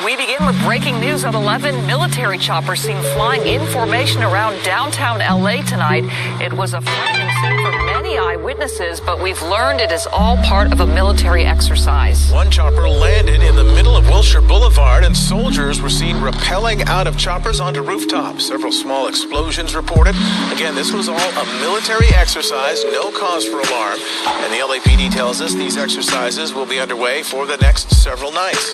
We begin with breaking news of 11 military choppers seen flying in formation around downtown LA tonight. It was a frightening scene for many eyewitnesses, but we've learned it is all part of a military exercise. One chopper landed in the middle of Wilshire Boulevard, and soldiers were seen rappelling out of choppers onto rooftops. Several small explosions reported. Again, this was all a military exercise, no cause for alarm. And the LAPD tells us these exercises will be underway for the next several nights.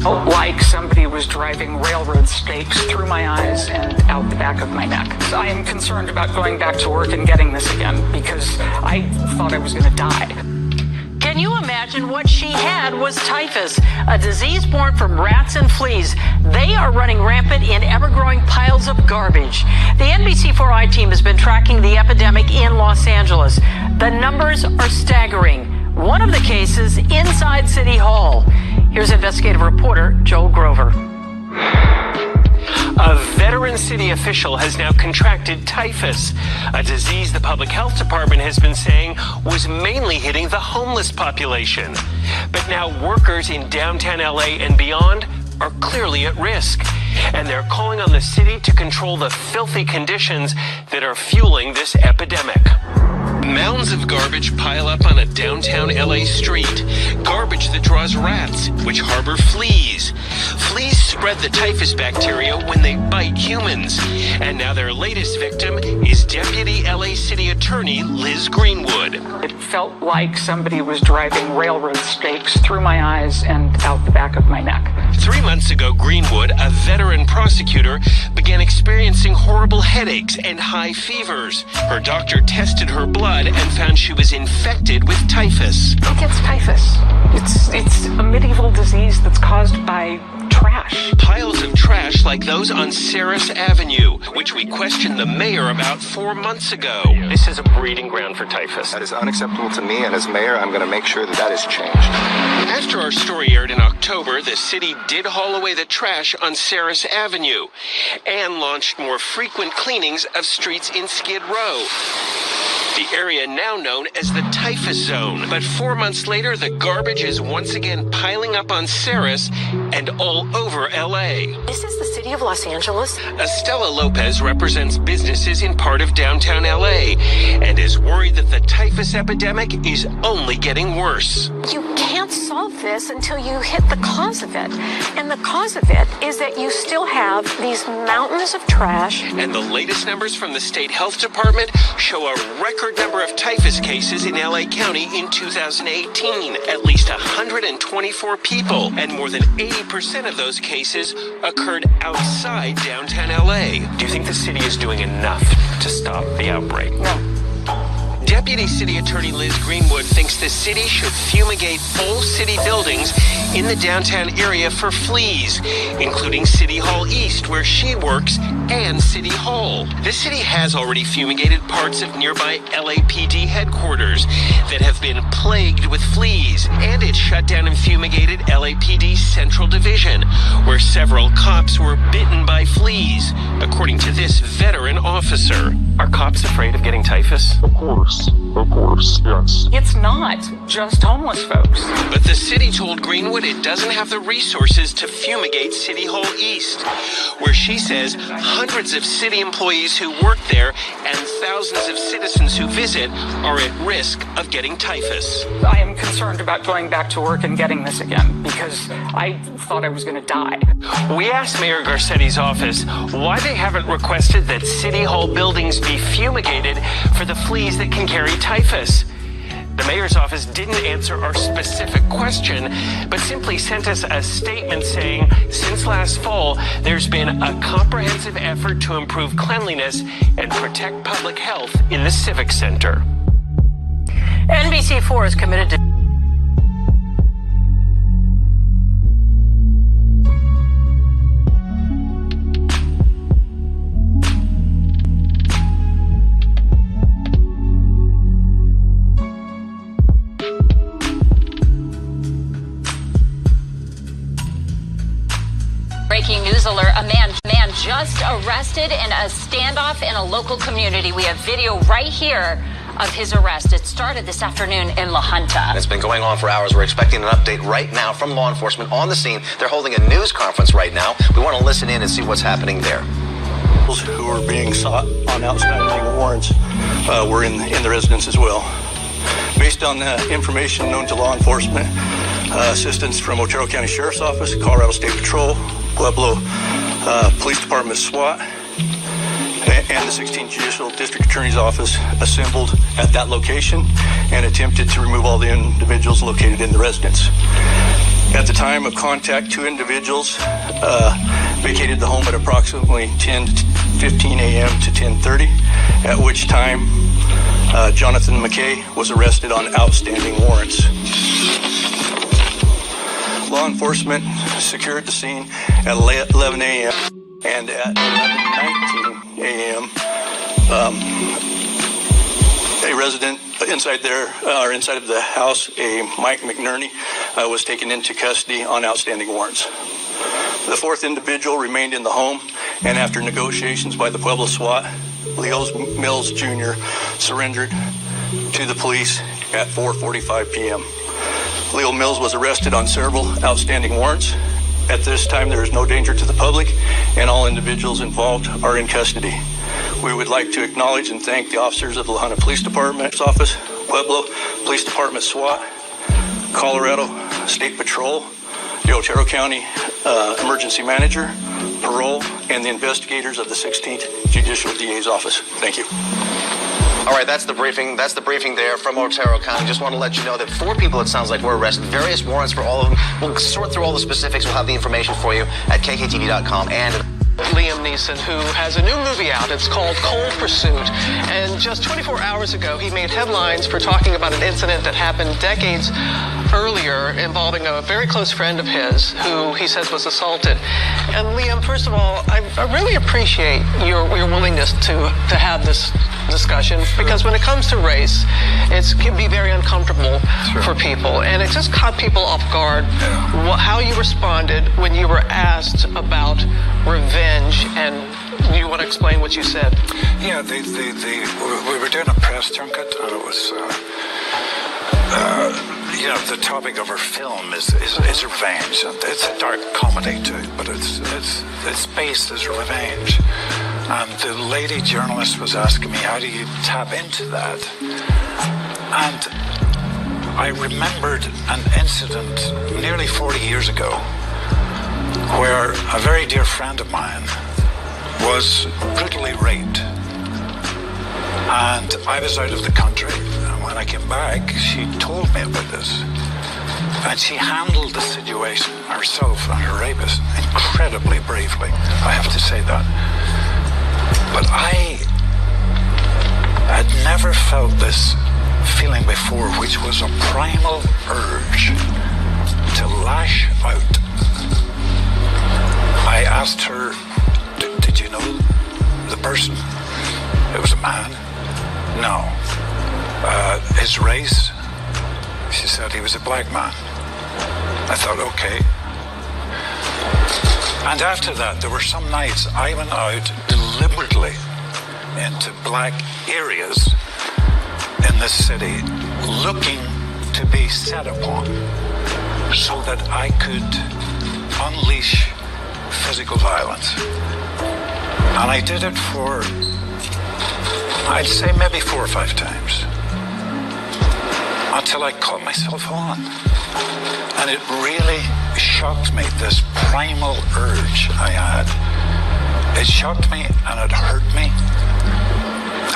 felt like somebody was driving railroad stakes through my eyes and out the back of my neck. I am concerned about going back to work and getting this again because I thought I was going to die. Can you imagine what she had was typhus, a disease born from rats and fleas. They are running rampant in ever-growing piles of garbage. The NBC4i team has been tracking the epidemic in Los Angeles. The numbers are staggering. One of the cases inside City Hall. Here's investigative reporter Joel Grover. A veteran city official has now contracted typhus, a disease the public health department has been saying was mainly hitting the homeless population. But now workers in downtown LA and beyond are clearly at risk, and they're calling on the city to control the filthy conditions that are fueling this epidemic. Mounds of garbage pile up on a downtown LA street. Garbage that draws rats, which harbor fleas. Fleas spread the typhus bacteria when they bite humans. And now their latest victim is Deputy LA City Attorney Liz Greenwood. It felt like somebody was driving railroad stakes through my eyes and out the back of my neck. 3 months ago, Greenwood, a veteran prosecutor, began experiencing horrible headaches and high fevers. Her doctor tested her blood and found she was infected with typhus. Who gets typhus? It's a medieval disease that's caused by trash. Piles of trash like those on Saris Avenue, which we questioned the mayor about 4 months ago. This is a breeding ground for typhus. That is unacceptable to me, and as mayor, I'm going to make sure that that is changed. After our story aired in October, the city did haul away the trash on Saris Avenue and launched more frequent cleanings of streets in Skid Row, the area now known as the typhus zone. But 4 months later, the garbage is once again piling up on Saris and all over LA. This is the city of Los Angeles. Estela Lopez represents businesses in part of downtown LA and is worried that the typhus epidemic is only getting worse. You can't solve this until you hit the cause of it. And the cause of it is that you still have these mountains of trash. And the latest numbers from the state health department show a record number of typhus cases in LA County in 2018. At least 124 people, and more than 80% of those cases occurred outside downtown LA. Do you think the city is doing enough to stop the outbreak? No. Deputy City Attorney Liz Greenwood thinks the city should fumigate all city buildings in the downtown area for fleas, including City Hall East, where she works, and City Hall. The city has already fumigated parts of nearby LAPD headquarters that have been plagued with fleas, and it shut down and fumigated LAPD Central Division, where several cops were bitten by fleas, according to this veteran officer. Are cops afraid of getting typhus? Of course, yes. It's not just homeless folks. But the city told Greenwood it doesn't have the resources to fumigate City Hall East, where she says hundreds of city employees who work there and thousands of citizens who visit are at risk of getting typhus. I am concerned about going back to work and getting this again because I thought I was going to die. We asked Mayor Garcetti's office why they haven't requested that City Hall buildings be fumigated for the fleas that can carry typhus. The mayor's office didn't answer our specific question, but simply sent us a statement saying, since last fall, there's been a comprehensive effort to improve cleanliness and protect public health in the Civic Center. NBC4 is committed to Breaking news alert, a man just arrested in a standoff in a local community. We have video right here of his arrest. It started this afternoon in La Junta. It's been going on for hours. We're expecting an update right now from law enforcement on the scene. They're holding a news conference right now. We want to listen in and see what's happening there. Who are being sought on outstanding warrants were in the residence as well. Based on information known to law enforcement, assistance from Otero County Sheriff's Office, Colorado State Patrol, Pueblo Police Department SWAT, and the 16th Judicial District Attorney's Office assembled at that location and attempted to remove all the individuals individuals located in the residence. At the time of contact, 2 individuals vacated the home at approximately 10:15 a.m. to 10:30, at which time Jonathan McKay was arrested on outstanding warrants. Law enforcement secured the scene at 11 a.m. and at 11:19 a.m. A resident inside of the house, a Mike McNerney, was taken into custody on outstanding warrants. The 4th individual remained in the home, and after negotiations by the Pueblo SWAT, Leo Mills Jr. surrendered to the police at 4:45 p.m. Leo Mills was arrested on several outstanding warrants. At this time, there is no danger to the public, and all individuals involved are in custody. We would like to acknowledge and thank the officers of the La Junta Police Department's office, Pueblo Police Department SWAT, Colorado State Patrol, the Otero County Emergency Manager, Parole, and the investigators of the 16th Judicial DA's office. Thank you. All right, that's the briefing. That's the briefing there from Otero County. Just want to let you know that 4 people, it sounds like, were arrested. Various warrants for all of them. We'll sort through all the specifics. We'll have the information for you at KKTV.com and Liam Neeson, who has a new movie out. It's called Cold Pursuit. And just 24 hours ago, he made headlines for talking about an incident that happened decades earlier involving a very close friend of his who he says was assaulted. And Liam, first of all, I really appreciate your willingness to have this discussion, because when it comes to race, it can be very uncomfortable for people, and it just caught people off guard how you responded when you were asked about revenge. And you want to explain what you said? Yeah, we were doing a press junket, and it was the topic of our film is revenge, and it's a dark comedy too, but it's based as revenge. And the lady journalist was asking me, how do you tap into that? And I remembered an incident nearly 40 years ago where a very dear friend of mine was brutally raped. And I was out of the country. And when I came back, she told me about this. And she handled the situation herself and her rapist incredibly bravely. I have to say that. But I had never felt this feeling before, which was a primal urge to lash out. I asked her, did you know the person? It was a man. No. His race? She said he was a black man. I thought, okay. And after that, there were some nights I went out deliberately into black areas in this city, looking to be set upon so that I could unleash physical violence. And I did it for, I'd say maybe 4 or 5 times, until I caught myself on. And it really shocked me, this primal urge I had. It shocked me and it hurt me.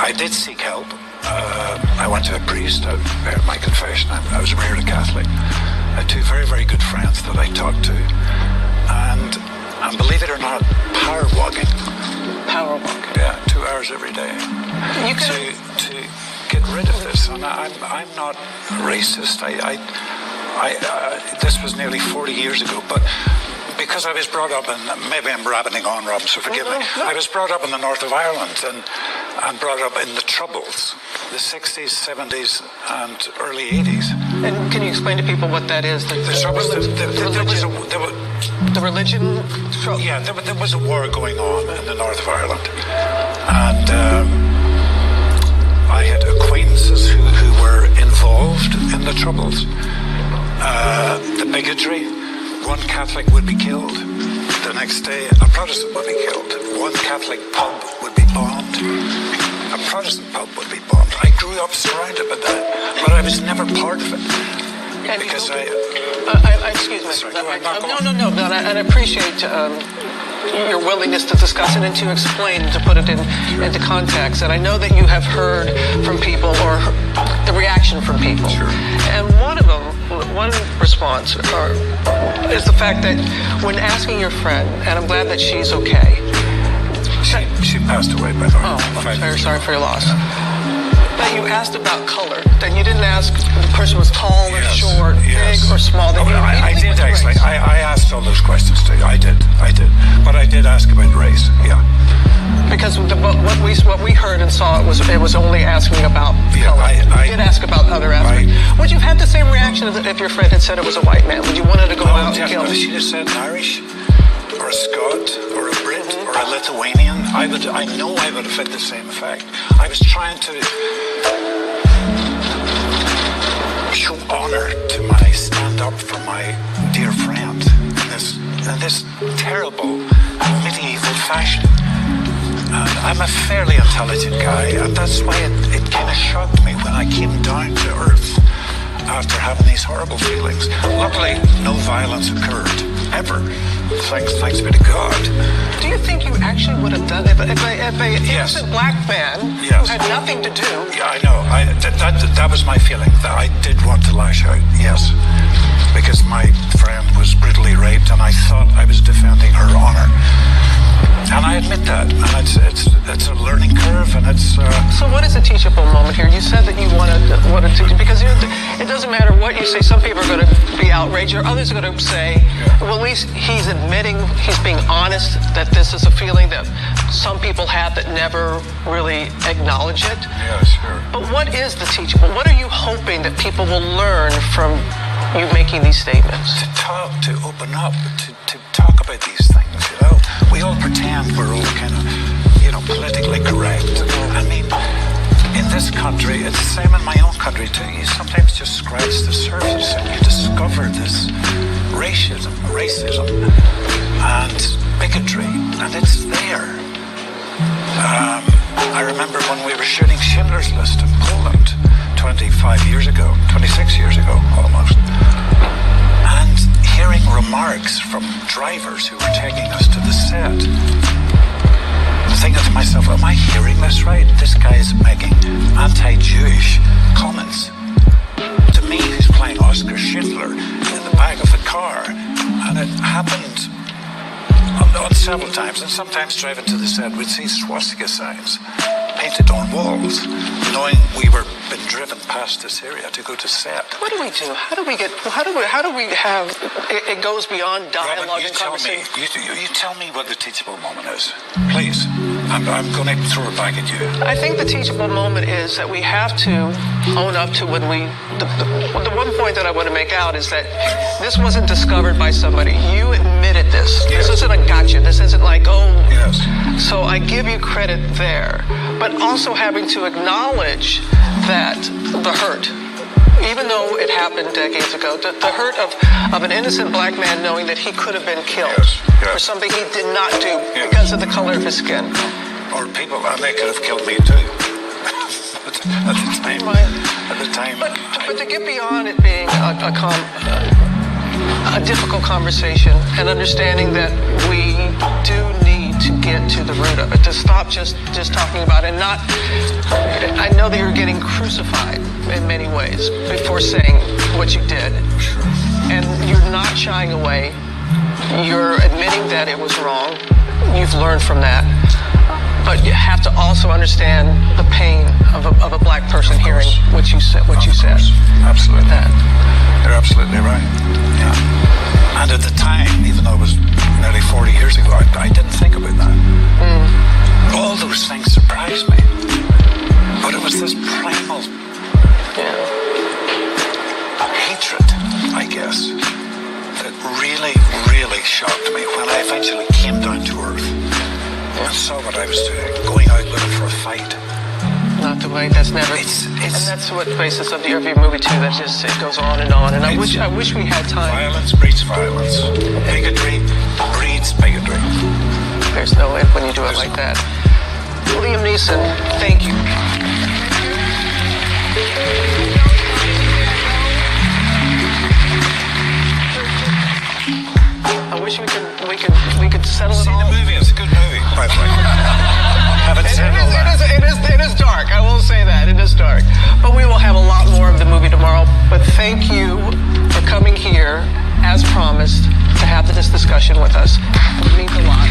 I did seek help. I went to a priest. I heard my confession. I was reared a Catholic. I had 2 very, very good friends that I talked to. And believe it or not, power walking. Power walking? Yeah, 2 hours every day. To get rid of this. And I'm not racist. This was nearly 40 years ago, but because I was brought up in, maybe I'm rabbiting on, Rob, so forgive me. I was brought up in the north of Ireland and brought up in the Troubles, the 60s, 70s, and early 80s. And can you explain to people what that is? The Troubles, the religion? Yeah, there was a war going on in the north of Ireland. And I had acquaintances who were involved in the Troubles. The bigotry, one Catholic would be killed. The next day, a Protestant would be killed. One Catholic pub would be bombed. A Protestant pub would be bombed. I grew up surrounded by that, but I was never part of it. Because excuse me. Sorry, no. But I appreciate your willingness to discuss it and to explain, to put it into context. And I know that you have heard from people, or the reaction from people. Sure. And one of them response is the fact that when asking your friend, and I'm glad that she's okay. She passed away, by the way. Oh, I'm very sorry for your loss. That you asked about color, that you didn't ask if the person was tall or short, big or small. I did actually. I asked all those questions too. I did. But I did ask about race, yeah. Because what we heard and saw, it was only asking about color. You did ask about other aspects. Would you have had the same reaction if your friend had said it was a white man? Would you want her to go out and kill him? If she'd have said Irish, or a Scot, or a Brit, or a Lithuanian, I know I would have had the same effect. I was trying to show honor to stand up for my dear friend in this terrible medieval fashion. And I'm a fairly intelligent guy, and that's why it kind of shocked me when I came down to earth after having these horrible feelings. Luckily, no violence occurred, ever. Thanks be to God. Do you think you actually would have done it if an innocent black man who had nothing to do? Yeah, I know. That was my feeling, that I did want to lash out, yes. Because my friend was brutally raped, and I thought I was defending her honor. And I admit that, and it's a learning curve, and it's. So what is a teachable moment here? You said that you wanted to, because it doesn't matter what you say. Some people are going to be outraged, or others are going to say, well, at least he's admitting, he's being honest that this is a feeling that some people have that never really acknowledge it. Yeah, sure. But what is the teachable? What are you hoping that people will learn from you making these statements? To talk, to open up, to talk about these things, you know? We all pretend we're all kind of, politically correct. I mean, in this country, it's the same in my own country too. You sometimes just scratch the surface and you discover this racism, and bigotry, and it's there. I remember when we were shooting Schindler's List in Poland 26 years ago almost, and hearing remarks from drivers who were taking us to the set, thinking to myself, am I hearing this right? This guy is making anti-Jewish comments to me, who's playing Oscar Schindler in the back of the car. And it happened on several times, and sometimes driving to the set, we'd see swastika signs painted on walls, knowing we were been driven past this area to go to set. What do we do? How do we have it goes beyond dialogue Robin, and conversation? You tell me what the teachable moment is, please. I'm going to throw it back at you. I think the teachable moment is that we have to own up to when the one point that I want to make out is that this wasn't discovered by somebody. You admitted this. Yes. This isn't a gotcha. This isn't like, yes. So I give you credit there. But also having to acknowledge that the hurt, even though it happened decades ago, the hurt of an innocent black man knowing that he could have been killed for something he did not do because of the color of his skin. Or people, and they could have killed me too. At the time. But to get beyond it being a difficult conversation and understanding that we do need to get to the root of it, to stop just talking about it, and not. I know that you're getting crucified in many ways before saying what you did, and you're not shying away. You're admitting that it was wrong. You've learned from that. But you have to also understand the pain of a black person hearing what you said. Absolutely. You're absolutely right. Yeah. And at the time, even though it was nearly 40 years ago, I didn't think about that. All those things surprised me. But it was this primal hatred, I guess, that really, really shocked me when I eventually came down to earth. I saw what I was doing, going out looking for a fight. Not the way. That's never. And that's what the basis of your movie too. That just it goes on and on. And I wish we had time. Violence breeds violence. Bigotry breeds bigotry. There's no end when you do it like that. Liam Neeson, thank you. I wish we could settle it all. See the movie. It's a good movie, by the way. It is dark. I will say that. It is dark. But we will have a lot more of the movie tomorrow. But thank you for coming here. promised to have this discussion with us. It means a lot.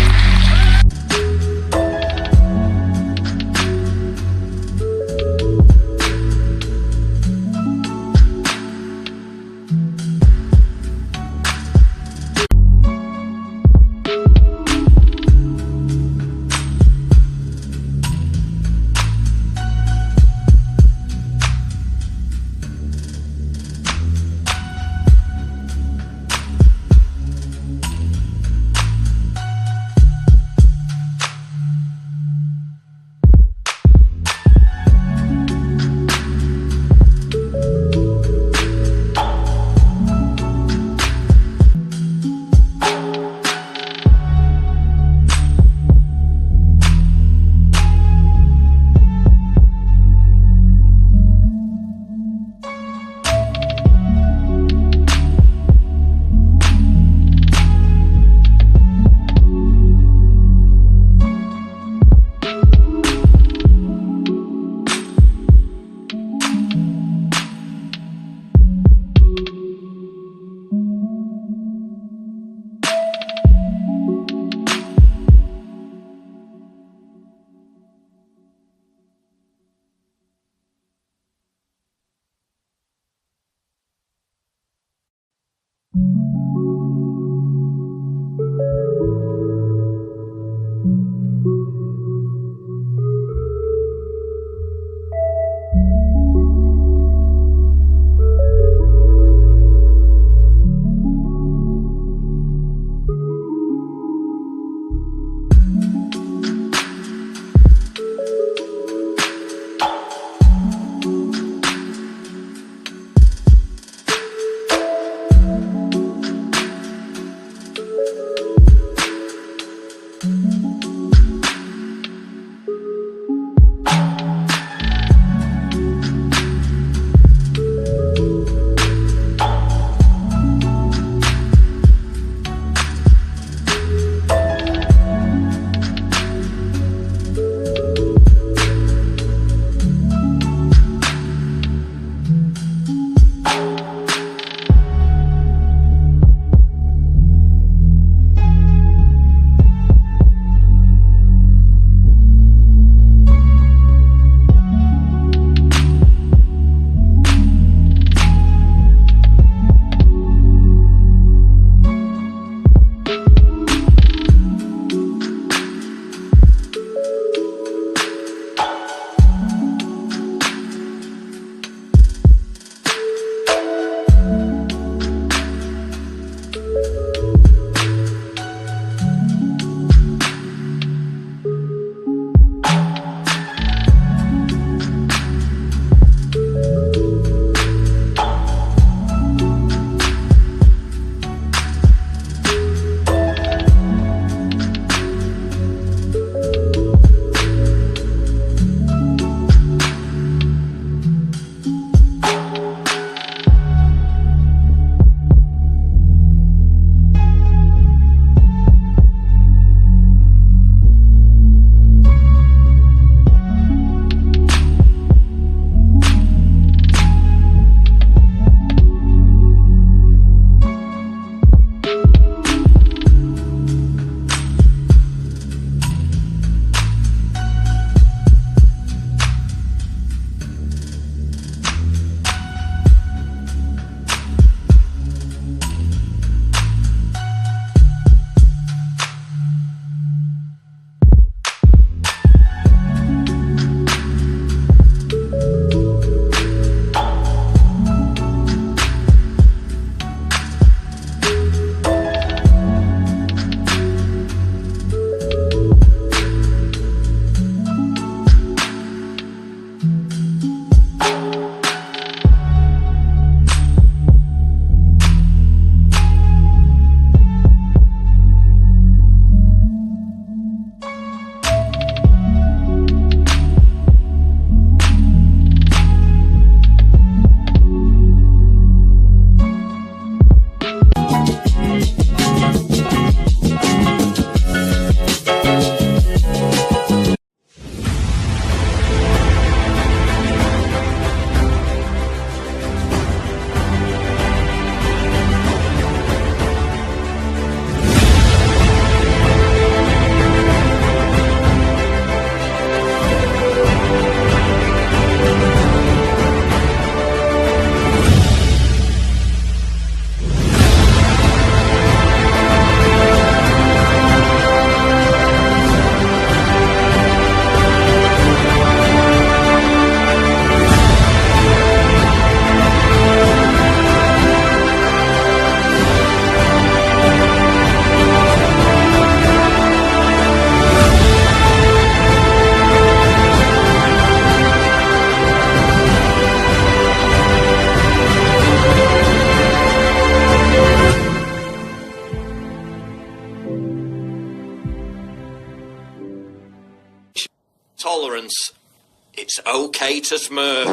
It's okay to smirk.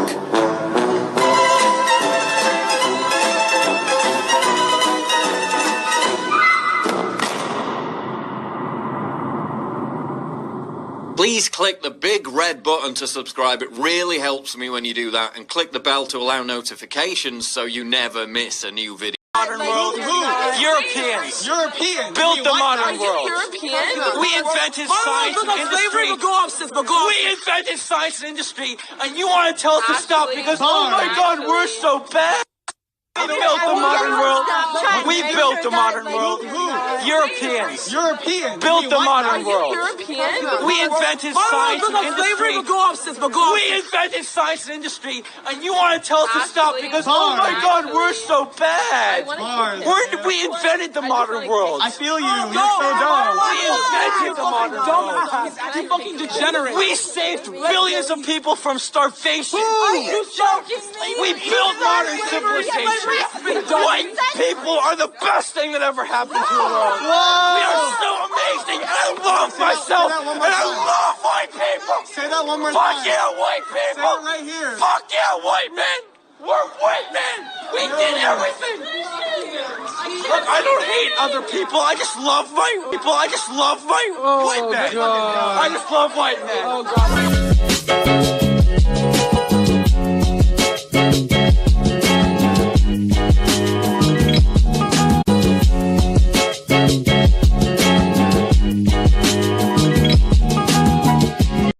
Please click the big red button to subscribe. It really helps me when you do that. And click the bell to allow notifications so you never miss a new video. Modern world? Who? Europeans. Built the modern world. We invented science and industry. We invented science and industry, and you want to tell us to stop because, oh my God, we're so bad. We built the modern world. We built the modern world. Europeans. Built the modern world. We invented science and industry. We invented science and industry, and you want to tell us to stop because, oh my God, we're so bad. We invented the modern world. I feel you. You're so dumb. We invented the modern world. You fucking degenerate. We saved billions of people from starvation. We built modern civilization. White people are the best thing that ever happened to the world. We are so amazing, and I love myself, and I love white people. Say that one more time. Fuck yeah, white people. Say it right here. Fuck yeah, white men. We're white men. We did everything. Look, I don't hate other people. I just love my people. I just love my white men. I just love white men. Oh, God.